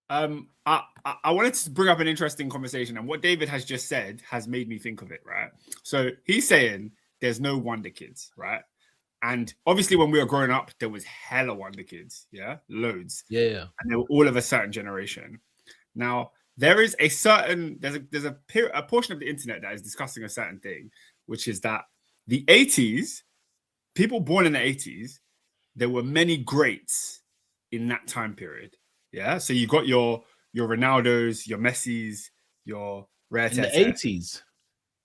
I wanted to bring up an interesting conversation, and what David has just said has made me think of it, right? So he's saying there's no Wonder Kids, right? And obviously, when we were growing up, there was hella Wonder Kids, yeah, loads, Yeah. and they were all of a certain generation. Now, there is a certain there's a portion of the internet that is discussing a certain thing, which is that the 80s, people born in the 80s, there were many greats in that time period. Yeah, so you got your Ronaldos, your Messis, your Rare In the 80s.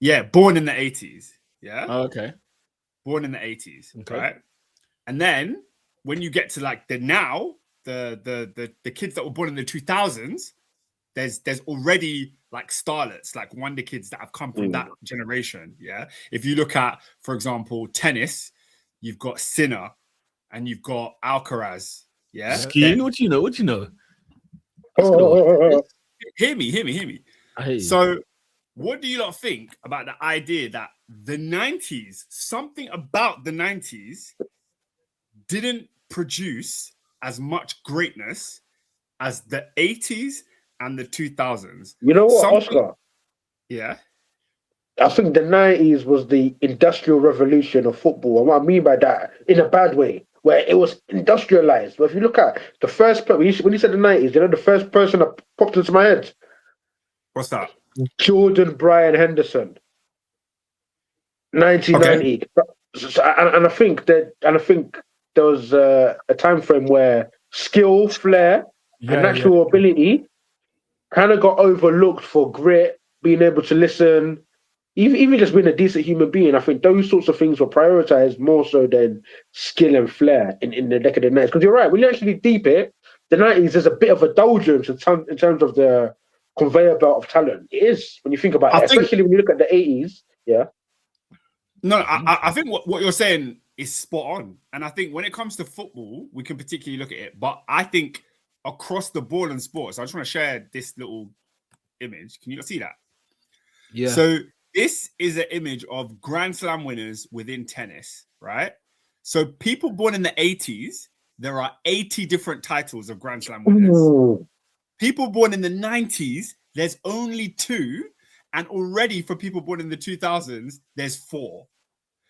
Yeah, born in the 80s. Yeah. Oh, okay. Born in the 80s, Okay. right? And then when you get to like the kids that were born in the 2000s, there's already like starlets, like Wonderkids that have come from that generation. Yeah. If you look at, for example, tennis, you've got Sinner and you've got Alcaraz. Yeah. Skiing? What do you know? What do you know? Hear me. I hear you. So, what do you lot think about the idea that the 90s, something about the 90s didn't produce as much greatness as the 80s and the 2000s? You know what, Oscar? Yeah. I think the 90s was the industrial revolution of football. And what I mean by that, in a bad way, where it was industrialized. But if you look at the first, when you said the 90s, you know, the first person that popped into my head? What's that? Jordan Brian Henderson. 1990. Okay. And I think there was a time frame where skill, flair, and natural ability kind of got overlooked for grit, being able to listen, even just being a decent human being. I think those sorts of things were prioritized more so than skill and flair in the decade of the 90s. Because you're right, when you actually deep it, the 90s is a bit of a doldrums in terms of the conveyor belt of talent. It is, when you think about it, especially when you look at the 80s. Yeah. No, I think what you're saying is spot on. And I think when it comes to football, we can particularly look at it. But I think across the board in sports, I just want to share this little image. Can you see that? Yeah. So this is an image of Grand Slam winners within tennis, right? So people born in the 80s, there are 80 different titles of Grand Slam winners. Ooh. People born in the 90s, there's only 2. And already for people born in the 2000s, there's 4.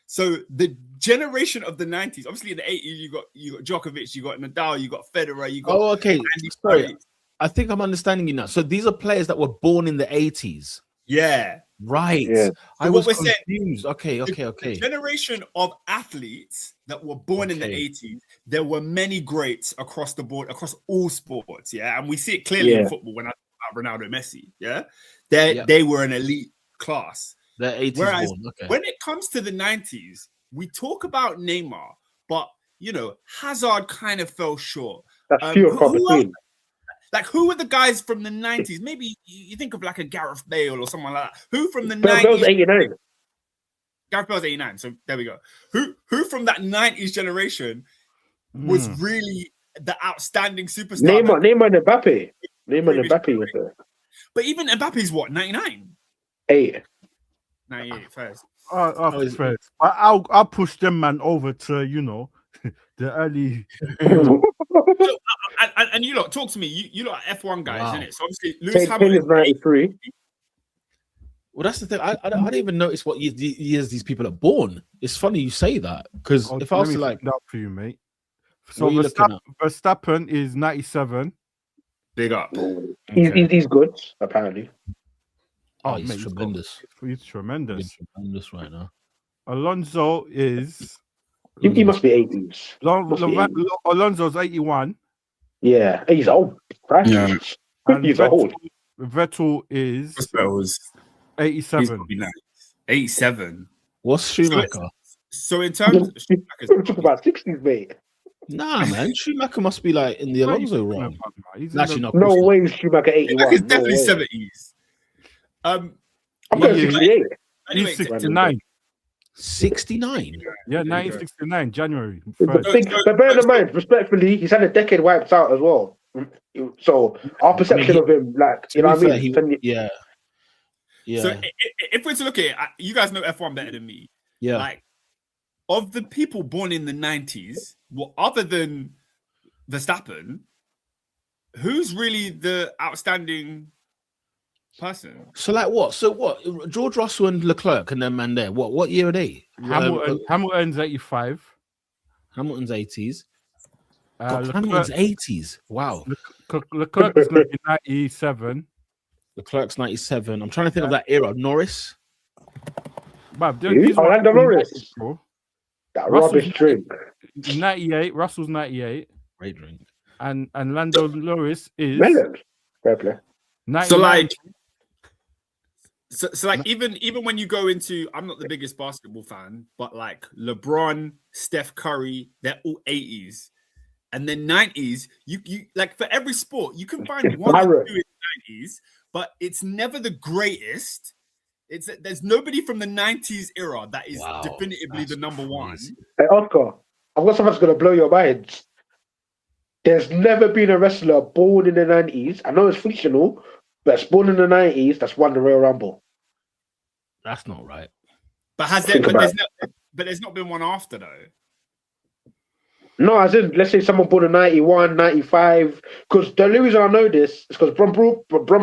So the generation of the 90s, obviously in the 80s, you got Djokovic, you got Nadal, you got Federer, you got Andy Sorry. I think I'm understanding you now. So these are players that were born in the 80s. Yeah. Right. Yeah. So I was confused. Okay. The generation of athletes that were born in the 80s, there were many greats across the board, across all sports. Yeah. And we see it clearly in football when I talk about Ronaldo, Messi. Yeah. They were an elite class. The 80s. Whereas when it comes to the 90s, we talk about Neymar, but you know, Hazard kind of fell short. That's pure competition. Like, who were the guys from the 90s? Maybe you think of like a Gareth Bale or someone like that. Who from the 90s? Bale's 89. Gareth Bale's 89. So there we go. Who from that 90s generation was really the outstanding superstar? Neymar and Mbappe. Neymar and Mbappe was there. But even Mbappe's what, 99? 8. 98 first. First. I'll push them man over to, you know, the early. And you lot, talk to me. You lot are F1 guys, isn't it? So obviously, Lewis Hamilton is 93. Well, that's the thing. I don't even notice what years these people are born. It's funny you say that, because if I was to like that for you, mate. So Verstappen is 97. Big up. He's good, apparently. Oh, he's tremendous. He's tremendous. He's tremendous right now. Alonso is. He must be 80s. Alonso's 81. Yeah, he's old. Yeah. And he's old. Vettel is 87. 87. What's Schumacher? So in terms of we're talking about 60s, mate. Nah, man. Schumacher must be like in the Alonso run. Actually, not. No way, Schumacher 81. He's definitely 70s. I'm going 68. He's 69. 69? Yeah, 1969, January. But bear in mind, respectfully, he's had a decade wiped out as well. So our perception of him, like, you know what I mean? Yeah. So if we're to look at it, you guys know F1 better than me. Yeah. Like, of the people born in the 90s, well, other than Verstappen, who's really the outstanding person? So like what? So what? George Russell and Leclerc and them man there. What year are they? Hamilton's 85. Hamilton's 80s. Leclerc, Hamilton's 80s. Wow. Leclerc is going to be 97. Leclerc's 97. I'm trying to think of that era. Norris. Orlando Norris. That rubbish drink. 98. Russell's 98. Great drink. And Lando Norris is Melon. Fair play. 99. So like even when you go into, I'm not the biggest basketball fan, but like LeBron, Steph Curry, they're all 80s. And then 90s, you like for every sport, you can find one or two in the 90s, but it's never the greatest. There's nobody from the 90s era that is definitively the number one. Hey Oscar, I've got something that's gonna blow your mind. There's never been a wrestler born in the 90s. I know it's fictional, but it's born in the 90s that's won the Royal Rumble. That's not right. But there's not been one after though. No, as in, let's say someone born in 91, 95. Because the only reason I know this is because Bron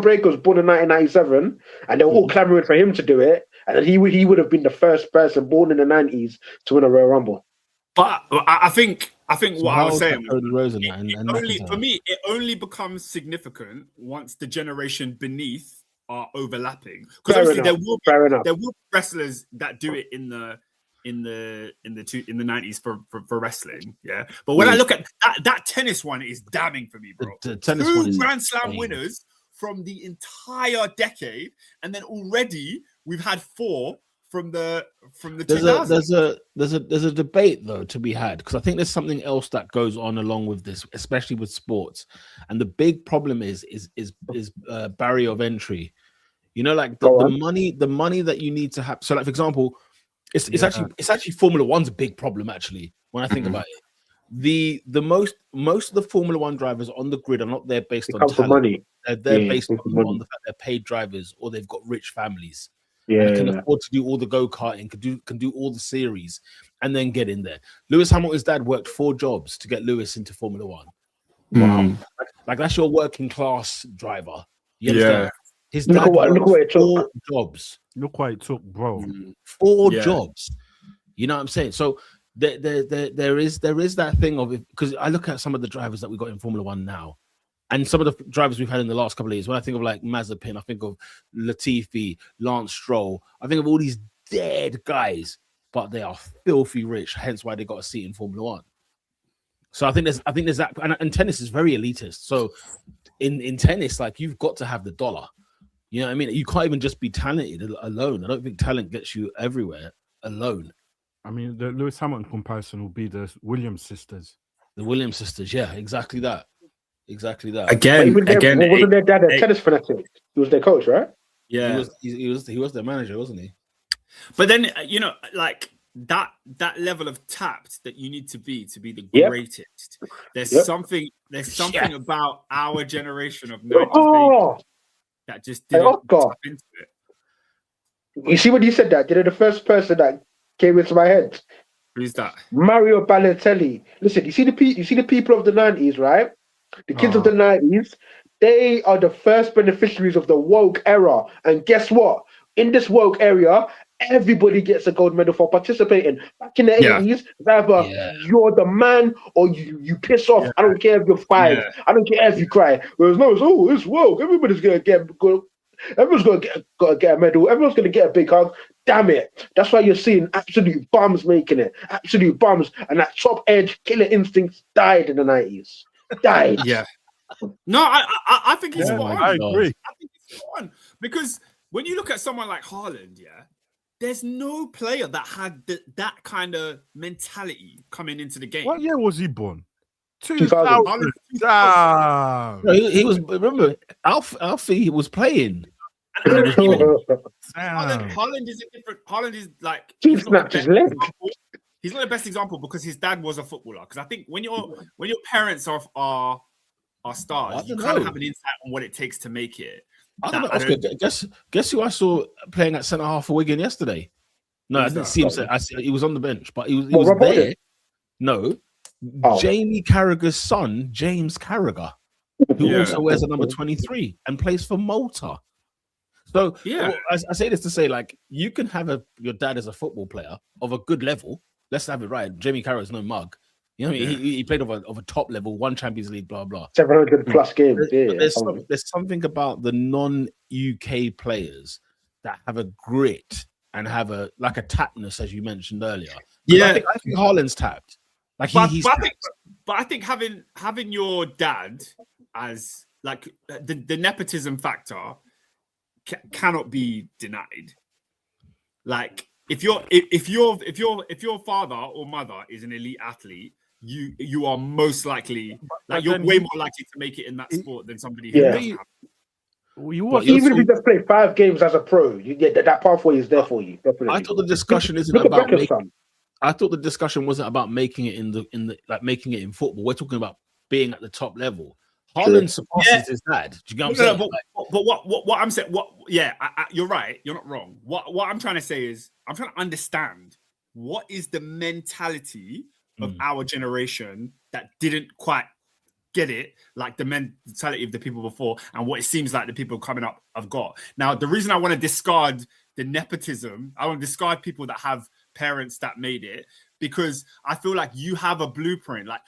Breakker was born in 1997, and they were all clamoring for him to do it. And then he would have been the first person born in the 90s to win a Royal Rumble. But I think what I was saying, for me, it only becomes significant once the generation beneath are overlapping. Because obviously there will be wrestlers that do it in the 90s for wrestling, yeah. But when I look at that tennis one, is damning for me, bro. The tennis Two one is Grand Slam winners from the entire decade, and then already we've had 4 from the 2000s. There's a debate though to be had, because I think there's something else that goes on along with this, especially with sports, and the big problem is barrier of entry. You know, like the money that you need to have. So, like for example. It's actually Formula One's a big problem actually when I think about it. The most of the Formula One drivers on the grid are not there based on talent. Money. They're based on the fact they're paid drivers or they've got rich families. And can afford to do all the go-karting, can do all the series and then get in there. Lewis Hamilton's dad worked 4 jobs to get Lewis into Formula One. Wow. Like that's your working class driver. Yeah. His dad worked 4 jobs. Look what it took, bro. 4 jobs. You know what I'm saying? So there is that thing of it, because I look at some of the drivers that we got in Formula One now, and some of the drivers we've had in the last couple of years. When I think of like Mazepin, I think of Latifi, Lance Stroll. I think of all these dead guys, but they are filthy rich. Hence why they got a seat in Formula One. So I think there's that, and tennis is very elitist. So in tennis, like you've got to have the dollar. You know what I mean? You can't even just be talented alone. I don't think talent gets you everywhere alone. I mean, the Lewis Hamilton comparison will be the Williams sisters. The Williams sisters, yeah, exactly that. Exactly that. Again, wasn't their dad a tennis fanatic? He was their coach, right? Yeah, he was their manager, wasn't he? But then you know, like that level of tapped that you need to be the greatest. There's something about our generation of 90s babies that just didn't tap into it. You see when you said that, the first person that came into my head. Who's that? Mario Balotelli. Listen, you see the people of the 90s, right? The kids of the 90s, they are the first beneficiaries of the woke era. And guess what? In this woke area, everybody gets a gold medal for participating. Back in the 80s, either you're the man or you piss off. I don't care if you're 5. I don't care if you cry. Whereas no, it's woke. Everybody's gonna get good. Everyone's gonna get a medal. Everyone's gonna get a big hug. Damn it! That's why you're seeing absolute bums making it. Absolute bums, and that top edge killer instincts died in the 90s. Died. Yeah. No, I think it's spot on. I agree. I think it's spot on because when you look at someone like Haaland, there's no player that had that kind of mentality coming into the game. What year was he born? 2000. No, he was. Remember, Alfie was playing. Haaland is a different. Haaland is like he snapped his leg. He's not the best example because his dad was a footballer. Because I think when your parents are stars, you kind of have an insight on what it takes to make it. I don't know, Oscar, guess who I saw playing at centre half for Wigan yesterday? No, I didn't see him. He was on the bench, but he was there. No, Jamie Carragher's son, James Carragher. who Yeah. also wears a number 23 and plays for Malta. So Yeah. I say this to say, like, you can have your dad as a football player of a good level. Let's have it right. Jamie Carragher is no mug. You know what I mean? He played of a top level, won Champions League, blah blah. 700+ games. There's something about the non-UK players that have a grit and have a tapness, as you mentioned earlier. Yeah, I think Haaland's tapped. Like but I think having your dad as like the nepotism factor cannot be denied. Like if your father or mother is an elite athlete, you are most likely you're way more likely to make it in that sport than somebody who doesn't have it. Even if you just play 5 games as a pro, you get that pathway is there for you. Definitely. I thought the discussion isn't about I thought the discussion wasn't about making it in the making it in football. We're talking about being at the top level. Haaland surpasses his dad. Do you get what I'm saying? But what I'm saying, you're right. You're not wrong. What I'm trying to say is I'm trying to understand what is the mentality of our generation that didn't quite get it, like the mentality of the people before, and what it seems like the people coming up have got. Now, the reason I want to discard the nepotism, I want to discard people that have parents that made it, because I feel like you have a blueprint. Like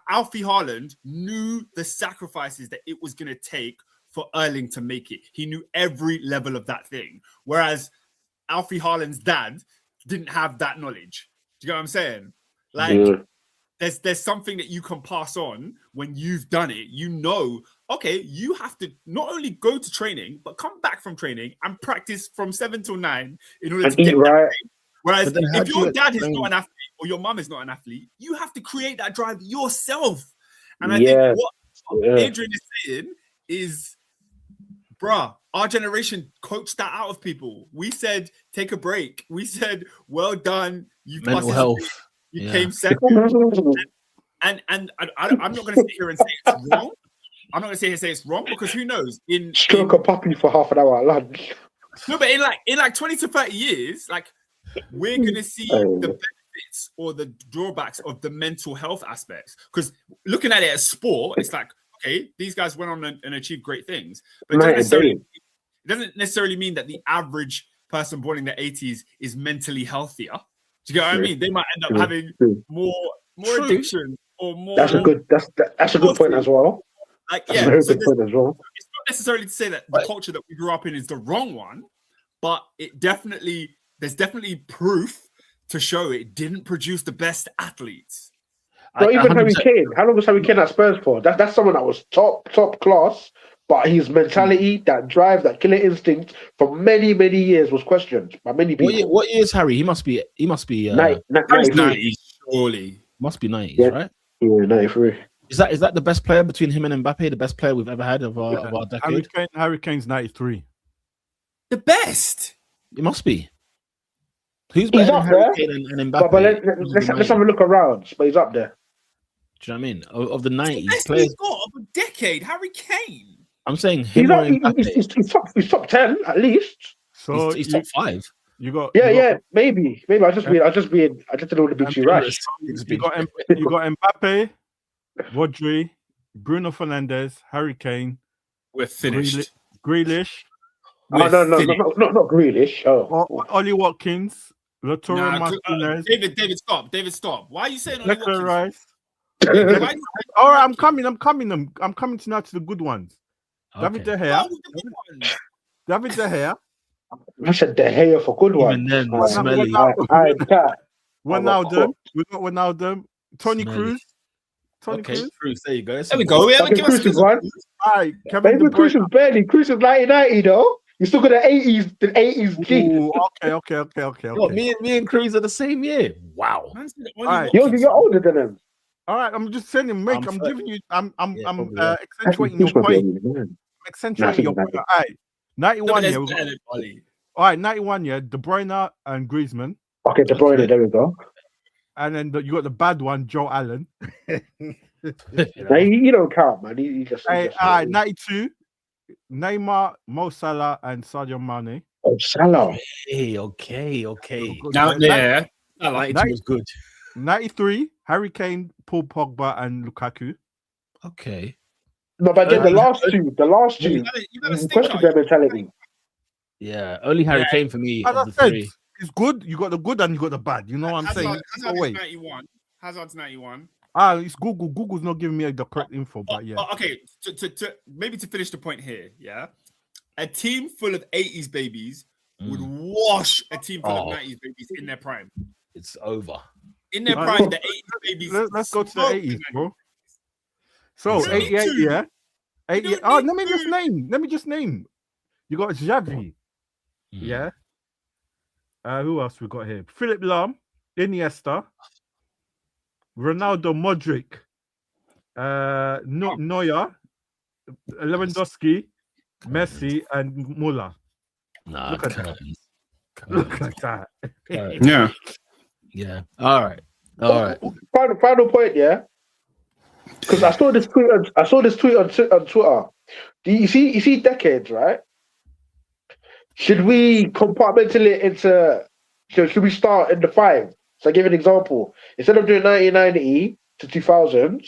Alfie Haaland knew the sacrifices that it was going to take for Erling to make it. He knew every level of that thing. Whereas Alfie Haaland's dad didn't have that knowledge. Do you get what I'm saying? Like, there's something that you can pass on when you've done it. You know, okay, you have to not only go to training, but come back from training and practice from 7 till 9 in order to get right. Whereas if your dad is not an athlete or your mum is not an athlete, you have to create that drive yourself. And I think what Adrian is saying is, bruh, our generation coached that out of people. We said, take a break. We said, well done. You've mental health. You came second. And I'm not going to sit here and say it's wrong. I'm not going to sit here and say it's wrong, because who knows? Stroke a puppy for half an hour at lunch. No, but in 20 to 30 years, like, we're going to see the benefits or the drawbacks of the mental health aspects. Because looking at it as sport, it's like, okay, these guys went on and achieved great things. But it doesn't necessarily mean that the average person born in the 80s is mentally healthier. Do you get what I mean? They might end up having more addiction or more. That's a good point as well. Like, that's a very good point as well. It's not necessarily to say that the culture that we grew up in is the wrong one, but there's definitely proof to show it didn't produce the best athletes. Not even Harry Kane. How long was Harry Kane at Spurs for? That's someone that was top class, but his mentality, that drive, that killer instinct for many, many years was questioned by many people. What year is Harry? He must be 90s, surely. Must be 90s, right? Yeah, 93. Is that the best player between him and Mbappe? The best player we've ever had of our decade? Harry Kane's 93. The best. It must be. Who's better than Harry Kane and Mbappe? But let's have a look around. But he's up there. Do you know what I mean? Of the 90s best players, he's got of a decade, Harry Kane. I'm saying he's top 10 at least. So he's top 5. Maybe. I just didn't want to be too rash. You got Mbappe, Rodri, Bruno Fernandes, Harry Kane. We're finished. Grealish. No, not Grealish. Ollie Watkins, Lautaro Martinez. David, stop. Why are you saying Ollie Watkins? Rice. All right, I'm coming to now to the good ones. Okay. David De Gea. I said De Gea for good ones. Even then, smelly. Ronaldo. We got Ronaldo. Tony Cruz. Cruz. There you go. There we go. We haven't given us one. All right, Cruz is barely. Cruz is 1990 though. You still got the 80s G. Okay. Me and Cruz are the same year. Wow. Right. You're older than him. All right, I'm just saying, mate. I'm giving you. I'm accentuating your point. Accentuating your point. All right, 91. All right, 91. Yeah, De Bruyne and Griezmann. Okay, De Bruyne. There we go. And then you got the bad one, Joe Allen. Now, you don't count, man. He just. All right, 92. Neymar, Mo Salah, and Sadio Mane. Oh, Salah. Okay. Now, I like it. Was good. 93, Harry Kane, Paul Pogba, and Lukaku. Okay. No, but again, the last two, question their mentality. Yeah, only Harry Kane for me. As of I the said, three. it's good. You got the good and you got the bad. You know what I'm saying? Hazard's 91. Hazard's 91. It's Google. Google's not giving me the correct info, but yeah. Okay, to maybe to finish the point here, yeah. A team full of 80s babies would wash a team full of 90s babies in their prime. It's over. In their prime, the 80s babies. Let's go to the 80s, bro. So 88, yeah. 88. Oh, let me just name. You got Xavi. Yeah. Who else we got here? Philip Lahm, Iniesta, Ronaldo, Modric, Neuer, Lewandowski, Messi, and Muller. Nah, look at that. Look at that. Yeah. All right. Final point, yeah. Because I saw this tweet on Twitter. Do you see decades, right? Should we compartmentalize it into? Should we start in the 5? So I give an example. Instead of doing 1990 to 2000,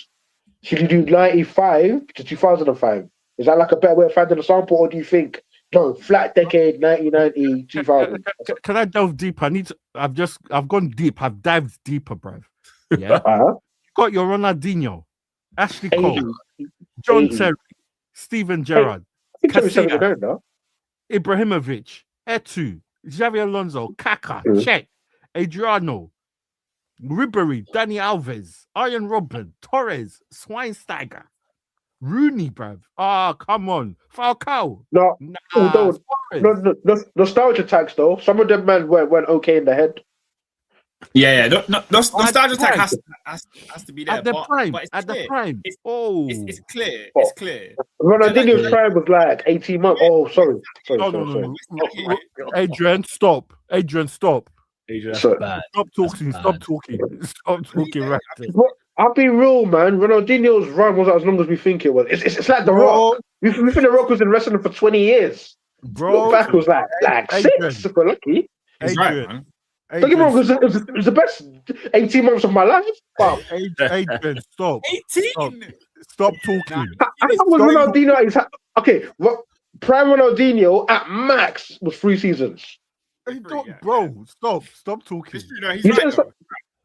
should you do 95 to 2005? Is that like a better way of finding a sample, or do you think no, flat decade 1990 2000? Can I delve deeper? I've gone deep. I've dived deeper, bruv. Yeah. You got your Ronaldinho, Ashley Cole, John Terry, Steven Gerrard, Ibrahimovic, Etu, Xavi Alonso, Kaká, Cech, Adriano, Ribery, Dani Alves, Arjen Robben, Torres, Schweinsteiger, Rooney, bruv. Come on. Falcao. No, nostalgia tax though. Some of them men went okay in the head. Yeah. Nostalgia tax has to be there. At the prime. It's clear. It's clear. Ronaldinho's prime was like 18 months. Oh, sorry. No. Adrian, stop. Stop talking right there. I'll be real, man. Ronaldinho's run wasn't as long as we think it was. It's like The Rock. We think The Rock was in wrestling for 20 years. Bro, back was like 6 if we're lucky. He's right, man. Don't get me wrong, it was the best 18 months of my life. But Adrian, stop. 18. Stop talking. I was Ronaldinho. Okay, prime Ronaldinho at max was 3 seasons. Bro, stop talking. He's right,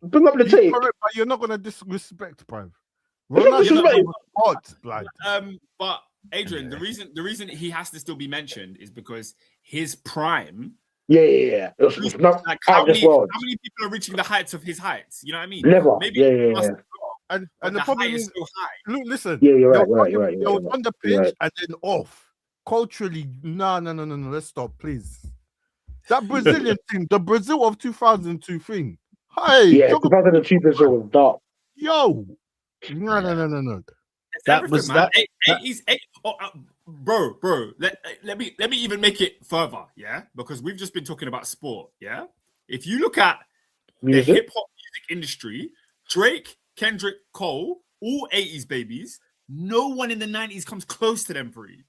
bring up the tape. Correct, but you're not gonna disrespect, bro. Hot, blood. But Adrian, the reason he has to still be mentioned is because his prime. Yeah. It's not like how many people are reaching the heights of his heights? You know what I mean? Never. Maybe yeah. And the problem is still high. Look, listen. Yeah, you're right. They was on the pitch and then off. Culturally, no. Let's stop, please. That Brazilian team, the Brazil of 2002 thing. Hey, yeah, 2002 Brazil was dark. Yo, no. That was that. Bro. Let me even make it further, yeah, because we've just been talking about sport, yeah. If you look at the hip hop music industry, Drake, Kendrick, Cole, all 80s babies. No one in the 90s comes close to them 3.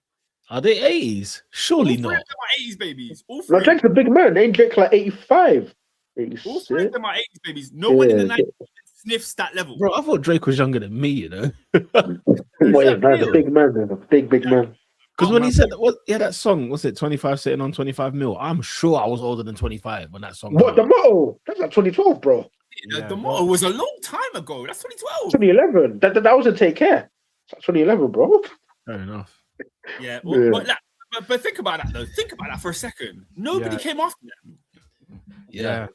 Are they 80s? Surely not. All 3 of them are 80s babies. All 3. No, Drake's a big man. Ain't Drake like 85? 86? All 3 of them are 80s babies. No one in the 90s sniffs that level. Bro, I thought Drake was younger than me, you know. Well, that's a big man, man. Big man. Because when he said that song, what's it, 25 sitting on 25 mil? I'm sure I was older than 25 when that song What, the motto? That's like 2012, bro. The motto was a long time ago. That's 2012. 2011. That was a Take Care. That's 2011, bro. Fair enough. Yeah, but think about that though. Think about that for a second. Nobody came after them. Yeah.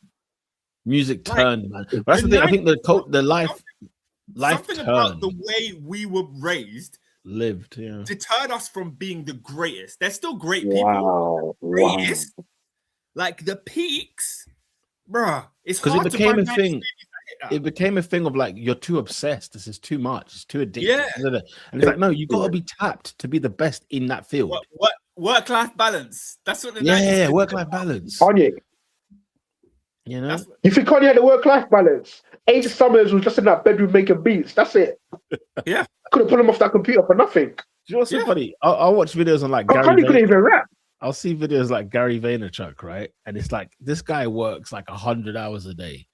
Music turned, man. But that's the thing. I think the life something turned. About the way we were raised deterred us from being the greatest. There's still great people. Greatest. Like the peaks, bruh. It's because it became a thing. It became a thing of like, you're too obsessed. This is too much. It's too addictive. Yeah. And it's like, no, you got to be tapped to be the best in that field. What work-life balance? That's what the 90s work-life balance. Kanye. You know? You think Kanye had a work-life balance? 8 summers was just in that bedroom making beats. That's it. Yeah. Couldn't pull him off that computer for nothing. Do you know what's so funny? I'll watch videos on like Kanye couldn't even rap. I'll see videos like Gary Vaynerchuk, right? And it's like, this guy works like 100 hours a day.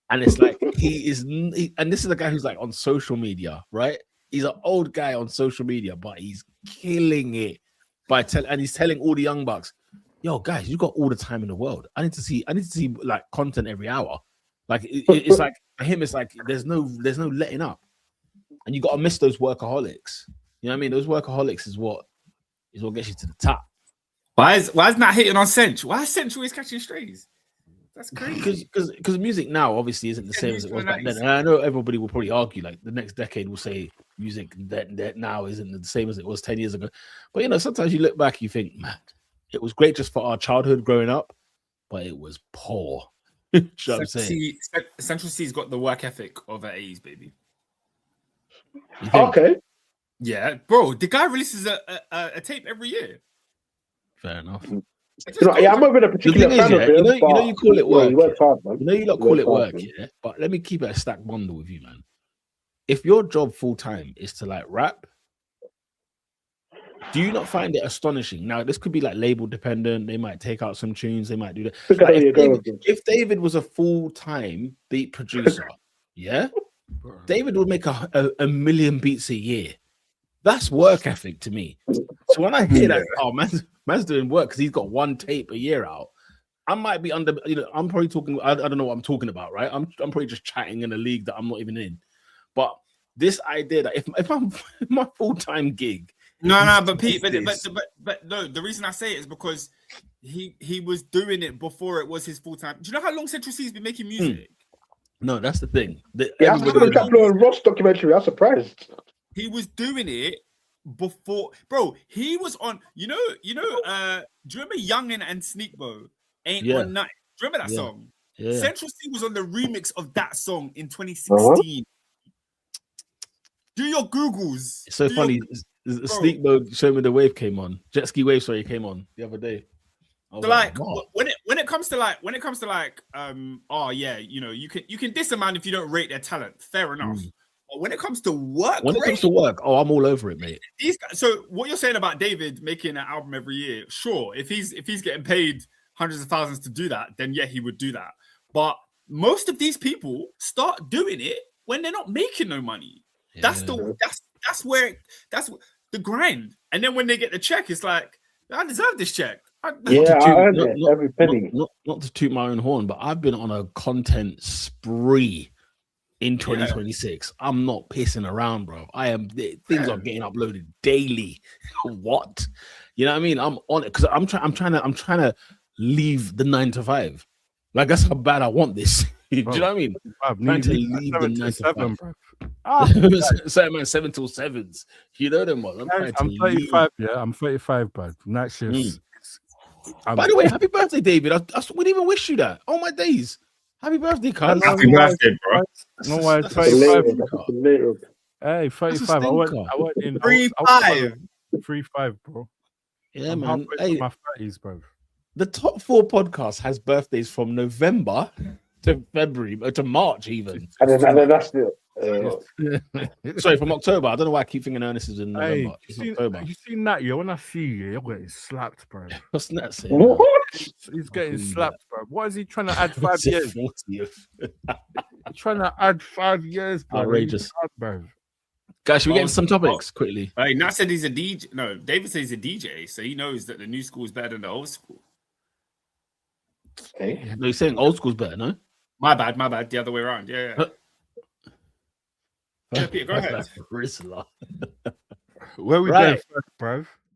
And it's like, and this is the guy who's like on social media, right? He's an old guy on social media, but he's killing it and he's telling all the young bucks, "Yo, guys, you got all the time in the world. I need to see like content every hour. Like it's like for him, it's like there's no letting up, and you got to miss those workaholics. You know what I mean? Those workaholics is what gets you to the top. Why is not hitting on Cinch? Why is Cinch always catching strays? That's crazy. Because music now obviously isn't the same as it was back then. And I know everybody will probably argue, like the next decade will say music that now isn't the same as it was 10 years ago. But you know, sometimes you look back, you think, man, it was great just for our childhood growing up, but it was poor. You know what I'm saying? Central C's got the work ethic of an 80s baby. Okay. Yeah, bro, the guy releases a tape every year. Fair enough. I'm not even a particular fan of it. You know, you call it work. You work hard, man. You know, you lot call it work, yeah. But let me keep it a stack bundle with you, man. If your job full time is to like rap, do you not find it astonishing? Now, this could be like label dependent. They might take out some tunes. They might do that. Like if David was a full time beat producer, yeah, David would make a million beats a year. That's work ethic to me. So when I hear that, oh, man's doing work because he's got one tape a year out, I might be under, you know, I'm probably talking, I don't know what I'm talking about, right? I'm probably just chatting in a league that I'm not even in. But this idea that if I'm my full-time gig. But Pete, but no, the reason I say it is because he was doing it before it was his full-time. Do you know how long Central C's been making music? No, that's the thing. I saw the Ross documentary. I'm surprised. He was doing it before, bro. He was on, do you remember Youngin and Sneakbo Ain't On Night? Do you remember that song? Yeah. Central C was on the remix of that song in 2016. Do your Googles. It's so funny. Sneakbo showed me the wave came on. Jet ski wave, sorry, came on the other day. So like when it comes to oh yeah, you know, you can diss a man if you don't rate their talent. Fair enough. But when it comes to work, oh, I'm all over it, mate. So what you're saying about David making an album every year, sure, if he's getting paid hundreds of thousands to do that, then yeah, he would do that. But most of these people start doing it when they're not making no money. Yeah. That's the grind. And then when they get the check, it's like, I deserve this check. I earned it every penny. Not to toot my own horn, but I've been on a content spree in 2026. I'm not pissing around, bro. Things are getting uploaded daily. What? You know what I mean? I'm on it because I'm trying to leave the 9 to 5. Like that's how bad I want this. Do you know what I mean? I'm trying to leave the 9 to 5. Certain man 7 till 7s. You know them ones. I'm 35. Yeah, I'm 35, bro. Night shifts. By the way, happy birthday, David. I wouldn't even wish you that. Oh my days. Happy birthday, cuz. Happy birthday, bro. No way, 35. Hey, 35. I went in 35. 35, bro. Yeah, man. Hey, my 30s, bro. The top 4 podcast has birthdays from November to February to March, even. And then that's it. Sorry, from October. I don't know why I keep thinking Ernest is in November. October. You seen that? Yeah, when I see you, you're getting slapped, bro. What's that saying? What? He's getting slapped, bro. What is he trying to add 5 years? Trying to add 5 years, bro. Outrageous, bro. Guys, should we get into some topics quickly? Hey, Nat said he's a DJ. No, David says he's a DJ, so he knows that the new school is better than the old school. Hey. No, he's saying old school's better, no? My bad. The other way around. Yeah. Yeah, Peter, go ahead. Rizla. Where we going first, bro?